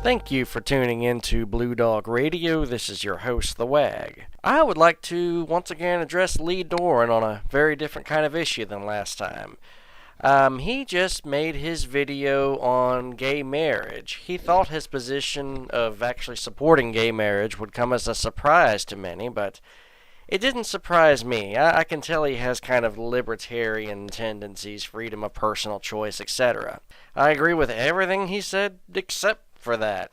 Thank you for tuning in to Blue Dog Radio. This is your host, The Wag. I would like to once again address Lee Doren on a very different kind of issue than last time. He just made his video on gay marriage. He thought his position of actually supporting gay marriage would come as a surprise to many, but it didn't surprise me. I can tell he has kind of libertarian tendencies, freedom of personal choice, etc. I agree with everything he said except for that.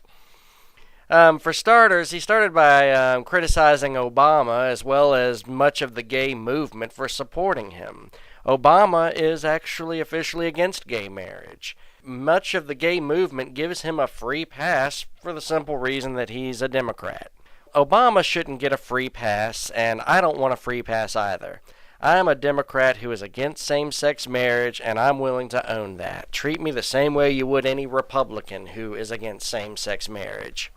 For starters, he started by criticizing Obama as well as much of the gay movement for supporting him. Obama is actually officially against gay marriage. Much of the gay movement gives him a free pass for the simple reason that he's a Democrat. Obama shouldn't get a free pass, and I don't want a free pass either. I am a Democrat who is against same-sex marriage, and I'm willing to own that. Treat me the same way you would any Republican who is against same-sex marriage.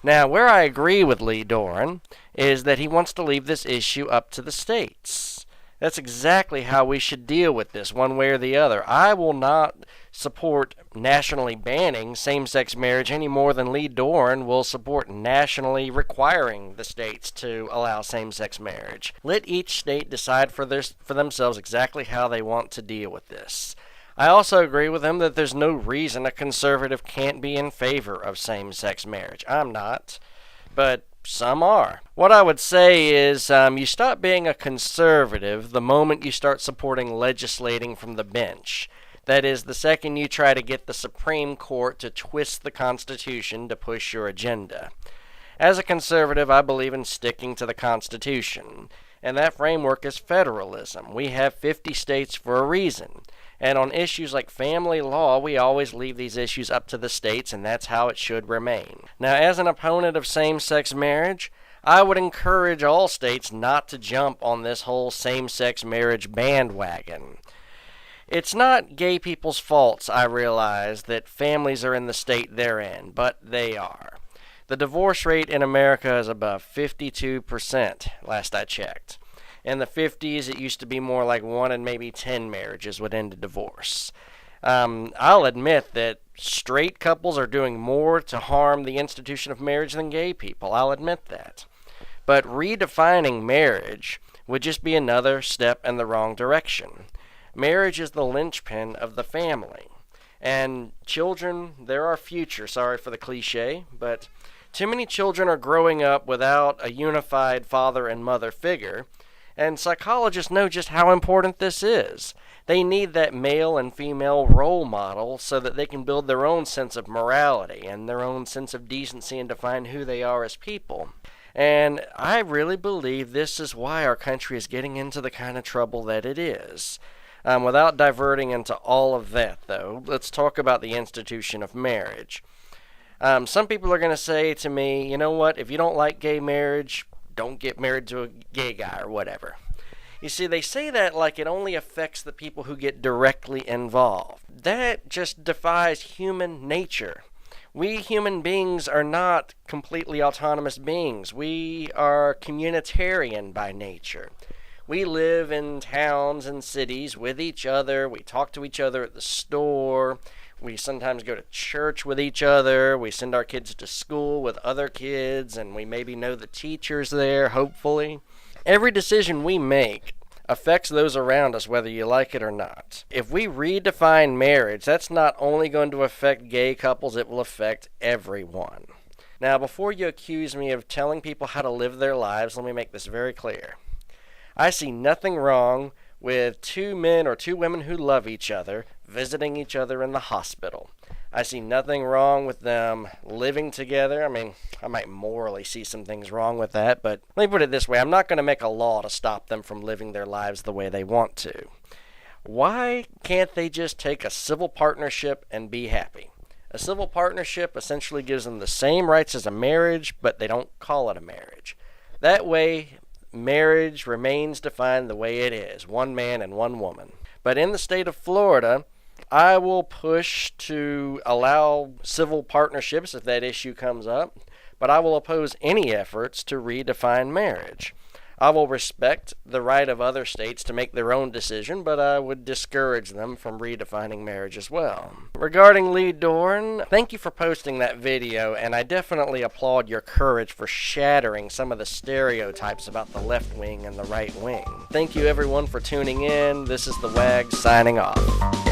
Now, where I agree with Lee Doren is that he wants to leave this issue up to the states. That's exactly how we should deal with this, one way or the other. I will not support nationally banning same-sex marriage any more than Lee Doren will support nationally requiring the states to allow same-sex marriage. Let each state decide for themselves exactly how they want to deal with this. I also agree with him that there's no reason a conservative can't be in favor of same-sex marriage. I'm not, but some are. What I would say is you stop being a conservative the moment you start supporting legislating from the bench. That is, the second you try to get the Supreme Court to twist the Constitution to push your agenda. As a conservative, I believe in sticking to the Constitution, and that framework is federalism. We have 50 states for a reason. And on issues like family law, we always leave these issues up to the states, and that's how it should remain. Now, as an opponent of same-sex marriage, I would encourage all states not to jump on this whole same-sex marriage bandwagon. It's not gay people's faults, I realize, that families are in the state they're in, but they are. The divorce rate in America is above 52%, last I checked. In the 50s, it used to be more like 1 in maybe 10 marriages would end in divorce. I'll admit that straight couples are doing more to harm the institution of marriage than gay people. I'll admit that. But redefining marriage would just be another step in the wrong direction. Marriage is the linchpin of the family. And children, they're our future. Sorry for the cliche, but too many children are growing up without a unified father and mother figure. And psychologists know just how important this is. They need that male and female role model so that they can build their own sense of morality and their own sense of decency and define who they are as people. And I really believe this is why our country is getting into the kind of trouble that it is. Without diverting into all of that, though, let's talk about the institution of marriage. Some people are going to say to me, you know what, if you don't like gay marriage, don't get married to a gay guy or whatever. You see, they say that like it only affects the people who get directly involved. That just defies human nature. We human beings are not completely autonomous beings. We are communitarian by nature. We live in towns and cities with each other. We talk to each other at the store. We sometimes go to church with each other. We send our kids to school with other kids, and we maybe know the teachers there, hopefully. Every decision we make affects those around us, whether you like it or not. If we redefine marriage, that's not only going to affect gay couples, it will affect everyone. Now, before you accuse me of telling people how to live their lives, let me make this very clear. I see nothing wrong with two men or two women who love each other visiting each other in the hospital. I see nothing wrong with them living together. I mean, I might morally see some things wrong with that, but let me put it this way. I'm not going to make a law to stop them from living their lives the way they want to. Why can't they just take a civil partnership and be happy? A civil partnership essentially gives them the same rights as a marriage, but they don't call it a marriage. That way, marriage remains defined the way it is, one man and one woman. But in the state of Florida, I will push to allow civil partnerships if that issue comes up, but I will oppose any efforts to redefine marriage. I will respect the right of other states to make their own decision, but I would discourage them from redefining marriage as well. Regarding Lee Doren, thank you for posting that video, and I definitely applaud your courage for shattering some of the stereotypes about the left wing and the right wing. Thank you everyone for tuning in. This is the WAG signing off.